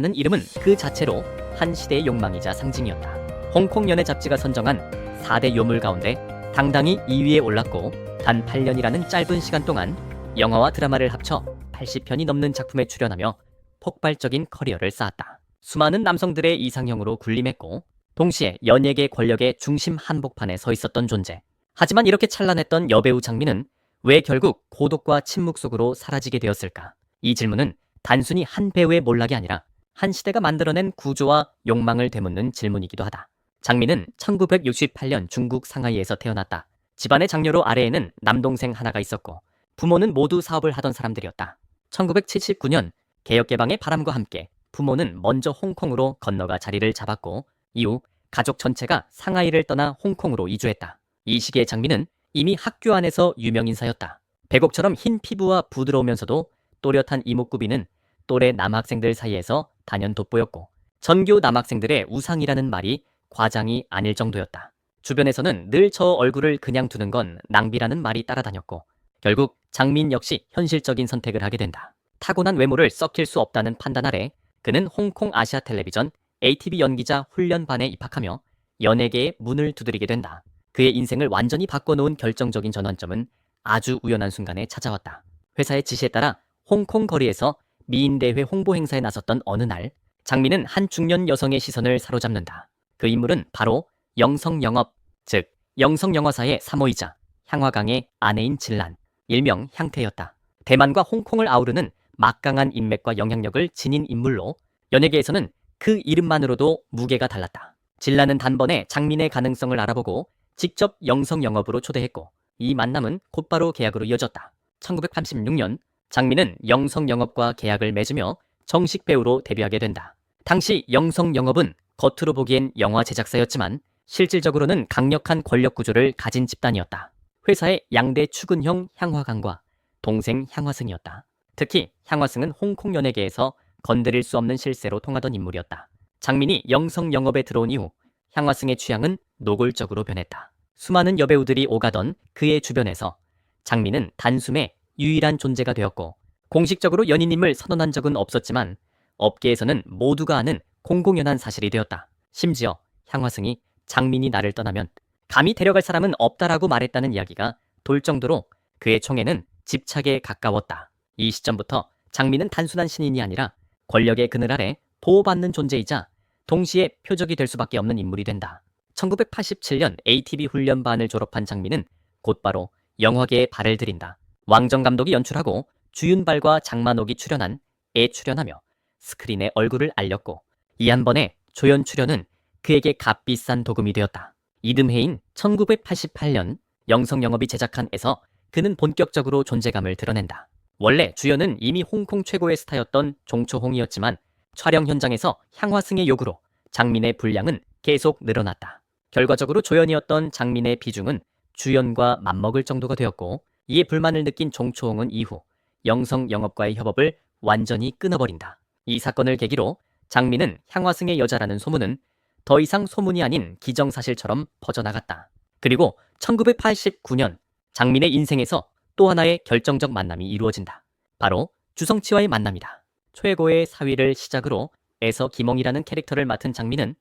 는 이름은 그 자체로 한 시대의 욕망이자 상징이었다. 홍콩 연예 잡지가 선정한 4대 요물 가운데 당당히 2위에 올랐고 단 8년이라는 짧은 시간 동안 영화와 드라마를 합쳐 80편이 넘는 작품에 출연하며 폭발적인 커리어를 쌓았다. 수많은 남성들의 이상형으로 군림했고 동시에 연예계 권력의 중심 한복판에 서 있었던 존재. 하지만 이렇게 찬란했던 여배우 장민은 왜 결국 고독과 침묵 속으로 사라지게 되었을까? 이 질문은 단순히 한 배우의 몰락이 아니라 한 시대가 만들어낸 구조와 욕망을 되묻는 질문이기도 하다. 장민은 1968년 중국 상하이에서 태어났다. 집안의 장녀로 아래에는 남동생 하나가 있었고 부모는 모두 사업을 하던 사람들이었다. 1979년 개혁개방의 바람과 함께 부모는 먼저 홍콩으로 건너가 자리를 잡았고 이후 가족 전체가 상하이를 떠나 홍콩으로 이주했다. 이 시기의 장민은 이미 학교 안에서 유명인사였다. 백옥처럼 흰 피부와 부드러우면서도 또렷한 이목구비는 또래 남학생들 사이에서 단연 돋보였고 전교 남학생들의 우상이라는 말이 과장이 아닐 정도였다. 주변에서는 늘 저 얼굴을 그냥 두는 건 낭비라는 말이 따라다녔고 결국 장민 역시 현실적인 선택을 하게 된다. 타고난 외모를 썩힐 수 없다는 판단 아래 그는 홍콩 아시아 텔레비전 ATV 연기자 훈련반에 입학하며 연예계의 문을 두드리게 된다. 그의 인생을 완전히 바꿔놓은 결정적인 전환점은 아주 우연한 순간에 찾아왔다. 회사의 지시에 따라 홍콩 거리에서 미인대회 홍보 행사에 나섰던 어느 날 장민은 한 중년 여성의 시선을 사로잡는다. 그 인물은 바로 영성영업, 즉 영성영화사의 사모이자 향화강의 아내인 진란, 일명 향태였다. 대만과 홍콩을 아우르는 막강한 인맥과 영향력을 지닌 인물로 연예계에서는 그 이름만으로도 무게가 달랐다. 진란은 단번에 장민의 가능성을 알아보고 직접 영성영업으로 초대했고 이 만남은 곧바로 계약으로 이어졌다. 1936년 장민은 영성영업과 계약을 맺으며 정식 배우로 데뷔하게 된다. 당시 영성영업은 겉으로 보기엔 영화 제작사였지만 실질적으로는 강력한 권력 구조를 가진 집단이었다. 회사의 양대 추근형 향화강과 동생 향화승이었다. 특히 향화승은 홍콩 연예계에서 건드릴 수 없는 실세로 통하던 인물이었다. 장민이 영성영업에 들어온 이후 향화승의 취향은 노골적으로 변했다. 수많은 여배우들이 오가던 그의 주변에서 장민은 단숨에 유일한 존재가 되었고 공식적으로 연인임을 선언한 적은 없었지만 업계에서는 모두가 아는 공공연한 사실이 되었다. 심지어 향화승이 장민이 나를 떠나면 감히 데려갈 사람은 없다라고 말했다는 이야기가 돌 정도로 그의 총애는 집착에 가까웠다. 이 시점부터 장민은 단순한 신인이 아니라 권력의 그늘 아래 보호받는 존재이자 동시에 표적이 될 수밖에 없는 인물이 된다. 1987년 ATV 훈련반을 졸업한 장민은 곧바로 영화계에 발을 들인다. 왕정 감독이 연출하고 주윤발과 장만옥이 출연한 에 출연하며 스크린에 얼굴을 알렸고 이 한 번의 조연 출연은 그에게 값비싼 도금이 되었다. 이듬해인 1988년 영성영업이 제작한 에서 그는 본격적으로 존재감을 드러낸다. 원래 주연은 이미 홍콩 최고의 스타였던 종초홍이었지만 촬영 현장에서 향화승의 요구로 장민의 분량은 계속 늘어났다. 결과적으로 조연이었던 장민의 비중은 주연과 맞먹을 정도가 되었고 이에 불만을 느낀 종초홍은 이후 영성영업과의 협업을 완전히 끊어버린다. 이 사건을 계기로 장민은 향화승의 여자라는 소문은 더 이상 소문이 아닌 기정사실처럼 퍼져나갔다. 그리고 1989년 장민의 인생에서 또 하나의 결정적 만남이 이루어진다. 바로 주성치와의 만남이다. 최고의 사위를 시작으로 에서 김홍이라는 캐릭터를 맡은 장민은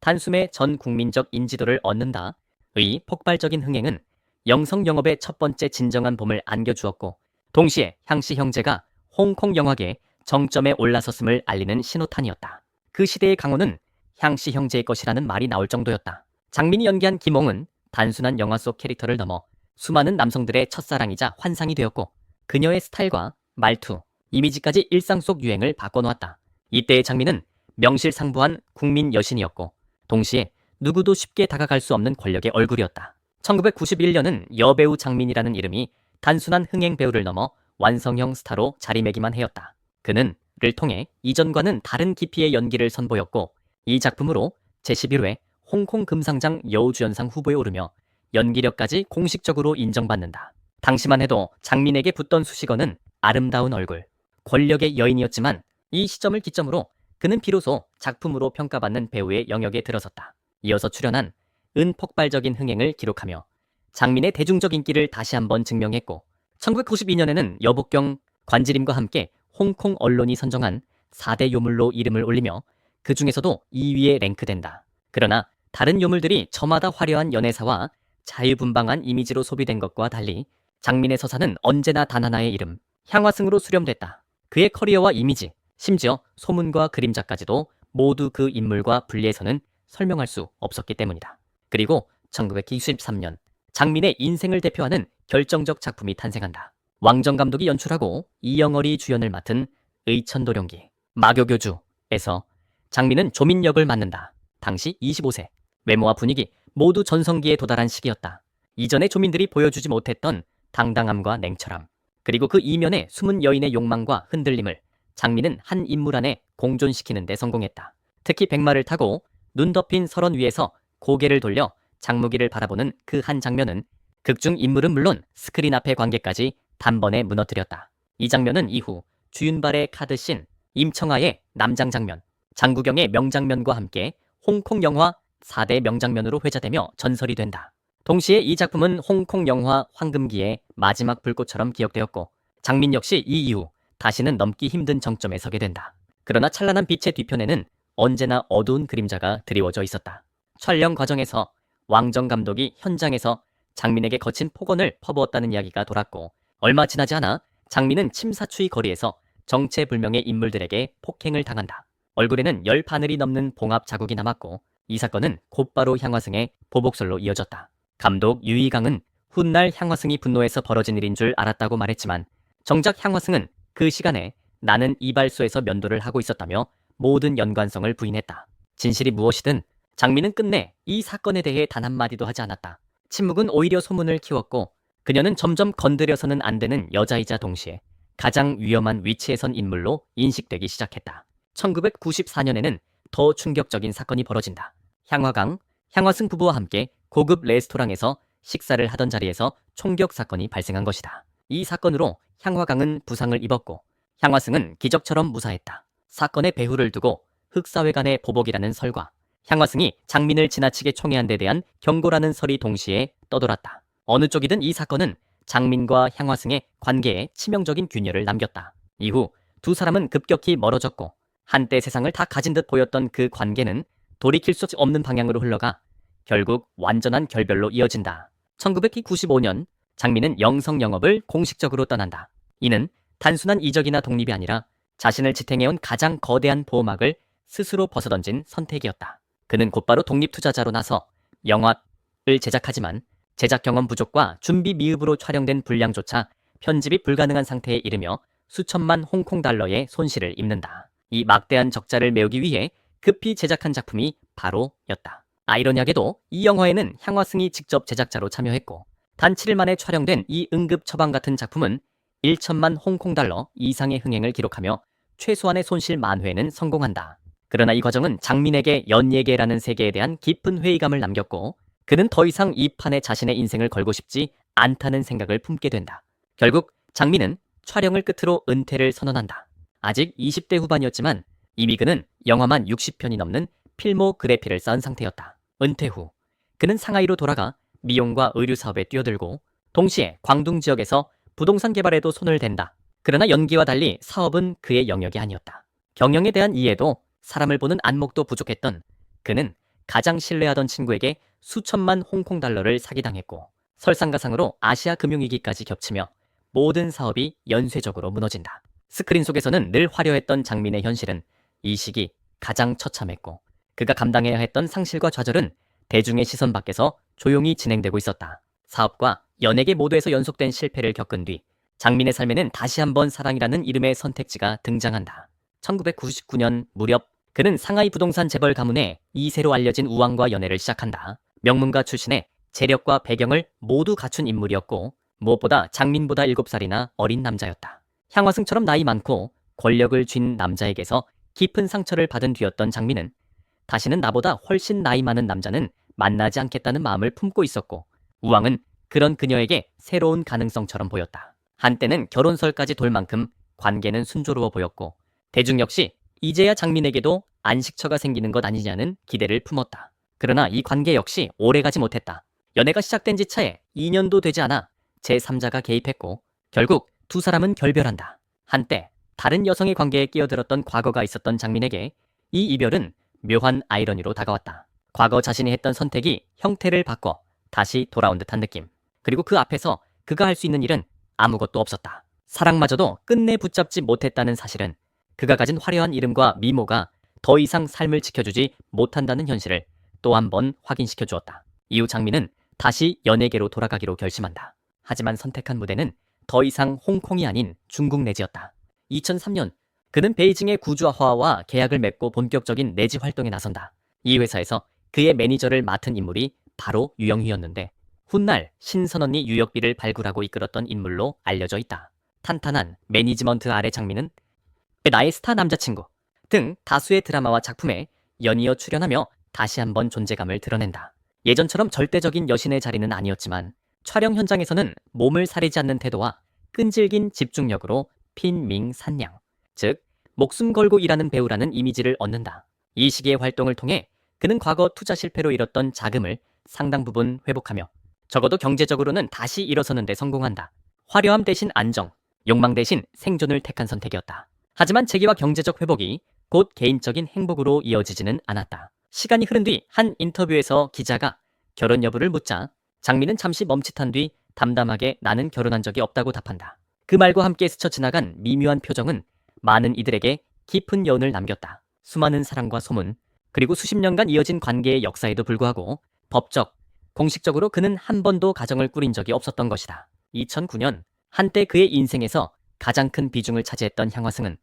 단숨에 전 국민적 인지도를 얻는다. 의 폭발적인 흥행은 영성영업의 첫 번째 진정한 봄을 안겨주었고 동시에 향씨 형제가 홍콩 영화계의 정점에 올라섰음을 알리는 신호탄이었다. 그 시대의 강호는 향씨 형제의 것이라는 말이 나올 정도였다. 장민이 연기한 김홍은 단순한 영화 속 캐릭터를 넘어 수많은 남성들의 첫사랑이자 환상이 되었고 그녀의 스타일과 말투, 이미지까지 일상 속 유행을 바꿔놓았다. 이때의 장민은 명실상부한 국민 여신이었고 동시에 누구도 쉽게 다가갈 수 없는 권력의 얼굴이었다. 1991년은 여배우 장민이라는 이름이 단순한 흥행 배우를 넘어 완성형 스타로 자리매김한 해였다. 그는 를 통해 이전과는 다른 깊이의 연기를 선보였고 이 작품으로 제11회 홍콩 금상장 여우주연상 후보에 오르며 연기력까지 공식적으로 인정받는다. 당시만 해도 장민에게 붙던 수식어는 아름다운 얼굴, 권력의 여인이었지만 이 시점을 기점으로 그는 비로소 작품으로 평가받는 배우의 영역에 들어섰다. 이어서 출연한 은 폭발적인 흥행을 기록하며 장민의 대중적 인기를 다시 한번 증명했고 1992년에는 여복경, 관지림과 함께 홍콩 언론이 선정한 4대 요물로 이름을 올리며 그 중에서도 2위에 랭크된다. 그러나 다른 요물들이 저마다 화려한 연애사와 자유분방한 이미지로 소비된 것과 달리 장민의 서사는 언제나 단 하나의 이름, 향화승으로 수렴됐다. 그의 커리어와 이미지, 심지어 소문과 그림자까지도 모두 그 인물과 분리해서는 설명할 수 없었기 때문이다. 그리고 1993년 장민의 인생을 대표하는 결정적 작품이 탄생한다. 왕정 감독이 연출하고 이영월이 주연을 맡은 의천도룡기 마교교주에서 장민은 조민 역을 맡는다. 당시 25세, 외모와 분위기 모두 전성기에 도달한 시기였다. 이전에 조민들이 보여주지 못했던 당당함과 냉철함, 그리고 그 이면에 숨은 여인의 욕망과 흔들림을 장민은 한 인물 안에 공존시키는 데 성공했다. 특히 백마를 타고 눈 덮인 설원 위에서 고개를 돌려 장무기를 바라보는 그 한 장면은 극중 인물은 물론 스크린 앞의 관객까지 단번에 무너뜨렸다. 이 장면은 이후 주윤발의 카드씬, 임청아의 남장 장면, 장구경의 명장면과 함께 홍콩 영화 4대 명장면으로 회자되며 전설이 된다. 동시에 이 작품은 홍콩 영화 황금기의 마지막 불꽃처럼 기억되었고 장민 역시 이 이후 다시는 넘기 힘든 정점에 서게 된다. 그러나 찬란한 빛의 뒤편에는 언제나 어두운 그림자가 드리워져 있었다. 촬영 과정에서 왕정 감독이 현장에서 장민에게 거친 폭언을 퍼부었다는 이야기가 돌았고 얼마 지나지 않아 장민은 침사추이 거리에서 정체불명의 인물들에게 폭행을 당한다. 얼굴에는 10바늘이 넘는 봉합 자국이 남았고 이 사건은 곧바로 향화승의 보복설로 이어졌다. 감독 유이강은 훗날 향화승이 분노해서 벌어진 일인 줄 알았다고 말했지만 정작 향화승은 그 시간에 나는 이발소에서 면도를 하고 있었다며 모든 연관성을 부인했다. 진실이 무엇이든 장민은 끝내 이 사건에 대해 단 한마디도 하지 않았다. 침묵은 오히려 소문을 키웠고 그녀는 점점 건드려서는 안 되는 여자이자 동시에 가장 위험한 위치에 선 인물로 인식되기 시작했다. 1994년에는 더 충격적인 사건이 벌어진다. 향화강, 향화승 부부와 함께 고급 레스토랑에서 식사를 하던 자리에서 총격 사건이 발생한 것이다. 이 사건으로 향화강은 부상을 입었고 향화승은 기적처럼 무사했다. 사건의 배후를 두고 흑사회 간의 보복이라는 설과 향화승이 장민을 지나치게 총애한 데 대한 경고라는 설이 동시에 떠돌았다. 어느 쪽이든 이 사건은 장민과 향화승의 관계에 치명적인 균열을 남겼다. 이후 두 사람은 급격히 멀어졌고 한때 세상을 다 가진 듯 보였던 그 관계는 돌이킬 수 없는 방향으로 흘러가 결국 완전한 결별로 이어진다. 1995년 장민은 영성 영업을 공식적으로 떠난다. 이는 단순한 이적이나 독립이 아니라 자신을 지탱해온 가장 거대한 보호막을 스스로 벗어던진 선택이었다. 그는 곧바로 독립투자자로 나서 영화를 제작하지만 제작 경험 부족과 준비 미흡으로 촬영된 분량조차 편집이 불가능한 상태에 이르며 수천만 홍콩 달러의 손실을 입는다. 이 막대한 적자를 메우기 위해 급히 제작한 작품이 바로였다. 아이러니하게도 이 영화에는 향화승이 직접 제작자로 참여했고 단 7일 만에 촬영된 이 응급 처방 같은 작품은 1천만 홍콩 달러 이상의 흥행을 기록하며 최소한의 손실 만회에는 성공한다. 그러나 이 과정은 장민에게 연예계라는 세계에 대한 깊은 회의감을 남겼고 그는 더 이상 이 판에 자신의 인생을 걸고 싶지 않다는 생각을 품게 된다. 결국 장민은 촬영을 끝으로 은퇴를 선언한다. 아직 20대 후반이었지만 이미 그는 영화만 60편이 넘는 필모그래피를 쌓은 상태였다. 은퇴 후 그는 상하이로 돌아가 미용과 의류 사업에 뛰어들고 동시에 광둥 지역에서 부동산 개발에도 손을 댄다. 그러나 연기와 달리 사업은 그의 영역이 아니었다. 경영에 대한 이해도 사람을 보는 안목도 부족했던 그는 가장 신뢰하던 친구에게 수천만 홍콩 달러를 사기당했고 설상가상으로 아시아 금융위기까지 겹치며 모든 사업이 연쇄적으로 무너진다. 스크린 속에서는 늘 화려했던 장민의 현실은 이 시기 가장 처참했고 그가 감당해야 했던 상실과 좌절은 대중의 시선 밖에서 조용히 진행되고 있었다. 사업과 연예계 모두에서 연속된 실패를 겪은 뒤 장민의 삶에는 다시 한번 사랑이라는 이름의 선택지가 등장한다. 1999년 무렵 그는 상하이 부동산 재벌 가문의 2세로 알려진 우왕과 연애를 시작한다. 명문가 출신의 재력과 배경을 모두 갖춘 인물이었고 무엇보다 장민보다 7살이나 어린 남자였다. 향화승처럼 나이 많고 권력을 쥔 남자에게서 깊은 상처를 받은 뒤였던 장민은 다시는 나보다 훨씬 나이 많은 남자는 만나지 않겠다는 마음을 품고 있었고 우왕은 그런 그녀에게 새로운 가능성처럼 보였다. 한때는 결혼설까지 돌 만큼 관계는 순조로워 보였고 대중 역시 이제야 장민에게도 안식처가 생기는 것 아니냐는 기대를 품었다. 그러나 이 관계 역시 오래가지 못했다. 연애가 시작된 지 차에 2년도 되지 않아 제3자가 개입했고 결국 두 사람은 결별한다. 한때 다른 여성의 관계에 끼어들었던 과거가 있었던 장민에게 이 이별은 묘한 아이러니로 다가왔다. 과거 자신이 했던 선택이 형태를 바꿔 다시 돌아온 듯한 느낌. 그리고 그 앞에서 그가 할 수 있는 일은 아무것도 없었다. 사랑마저도 끝내 붙잡지 못했다는 사실은 그가 가진 화려한 이름과 미모가 더 이상 삶을 지켜주지 못한다는 현실을 또 한 번 확인시켜 주었다. 이후 장민은 다시 연예계로 돌아가기로 결심한다. 하지만 선택한 무대는 더 이상 홍콩이 아닌 중국 내지였다. 2003년 그는 베이징의 구주아화와 계약을 맺고 본격적인 내지 활동에 나선다. 이 회사에서 그의 매니저를 맡은 인물이 바로 유영휘였는데 훗날 신선언니 유역비를 발굴하고 이끌었던 인물로 알려져 있다. 탄탄한 매니지먼트 아래 장민은 나의 스타 남자친구 등 다수의 드라마와 작품에 연이어 출연하며 다시 한번 존재감을 드러낸다. 예전처럼 절대적인 여신의 자리는 아니었지만 촬영 현장에서는 몸을 사리지 않는 태도와 끈질긴 집중력으로 핀밍산냥, 즉 목숨 걸고 일하는 배우라는 이미지를 얻는다. 이 시기의 활동을 통해 그는 과거 투자 실패로 잃었던 자금을 상당 부분 회복하며 적어도 경제적으로는 다시 일어서는 데 성공한다. 화려함 대신 안정, 욕망 대신 생존을 택한 선택이었다. 하지만 재기와 경제적 회복이 곧 개인적인 행복으로 이어지지는 않았다. 시간이 흐른 뒤 한 인터뷰에서 기자가 결혼 여부를 묻자 장민은 잠시 멈칫한 뒤 담담하게 나는 결혼한 적이 없다고 답한다. 그 말과 함께 스쳐 지나간 미묘한 표정은 많은 이들에게 깊은 여운을 남겼다. 수많은 사랑과 소문, 그리고 수십 년간 이어진 관계의 역사에도 불구하고 법적, 공식적으로 그는 한 번도 가정을 꾸린 적이 없었던 것이다. 2009년 한때 그의 인생에서 가장 큰 비중을 차지했던 향화승은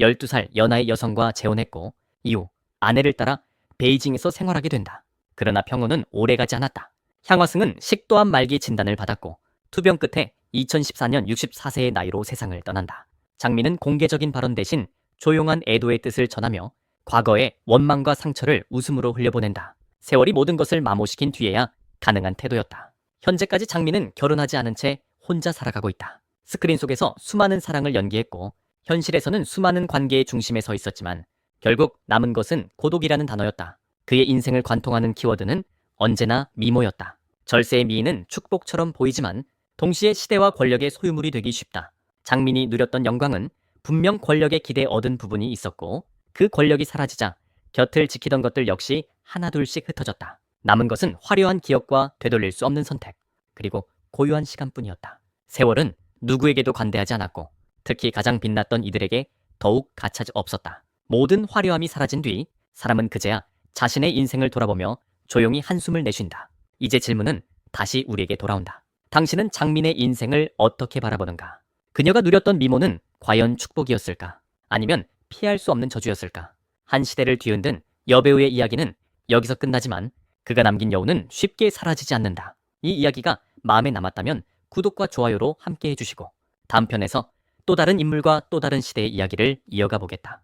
12살 연하의 여성과 재혼했고 이후 아내를 따라 베이징에서 생활하게 된다. 그러나 평온은 오래가지 않았다. 향화승은 식도암 말기 진단을 받았고 투병 끝에 2014년 64세의 나이로 세상을 떠난다. 장민은 공개적인 발언 대신 조용한 애도의 뜻을 전하며 과거의 원망과 상처를 웃음으로 흘려보낸다. 세월이 모든 것을 마모시킨 뒤에야 가능한 태도였다. 현재까지 장민은 결혼하지 않은 채 혼자 살아가고 있다. 스크린 속에서 수많은 사랑을 연기했고 현실에서는 수많은 관계의 중심에 서 있었지만 결국 남은 것은 고독이라는 단어였다. 그의 인생을 관통하는 키워드는 언제나 미모였다. 절세의 미인은 축복처럼 보이지만 동시에 시대와 권력의 소유물이 되기 쉽다. 장민이 누렸던 영광은 분명 권력의 기대에 얻은 부분이 있었고 그 권력이 사라지자 곁을 지키던 것들 역시 하나둘씩 흩어졌다. 남은 것은 화려한 기억과 되돌릴 수 없는 선택, 그리고 고요한 시간뿐이었다. 세월은 누구에게도 관대하지 않았고 특히 가장 빛났던 이들에게 더욱 가차지 없었다. 모든 화려함이 사라진 뒤 사람은 그제야 자신의 인생을 돌아보며 조용히 한숨을 내쉰다. 이제 질문은 다시 우리에게 돌아온다. 당신은 장민의 인생을 어떻게 바라보는가? 그녀가 누렸던 미모는 과연 축복이었을까? 아니면 피할 수 없는 저주였을까? 한 시대를 뒤흔든 여배우의 이야기는 여기서 끝나지만 그가 남긴 여운은 쉽게 사라지지 않는다. 이 이야기가 마음에 남았다면 구독과 좋아요로 함께 해주시고 다음 편에서 또 다른 인물과 또 다른 시대의 이야기를 이어가 보겠다.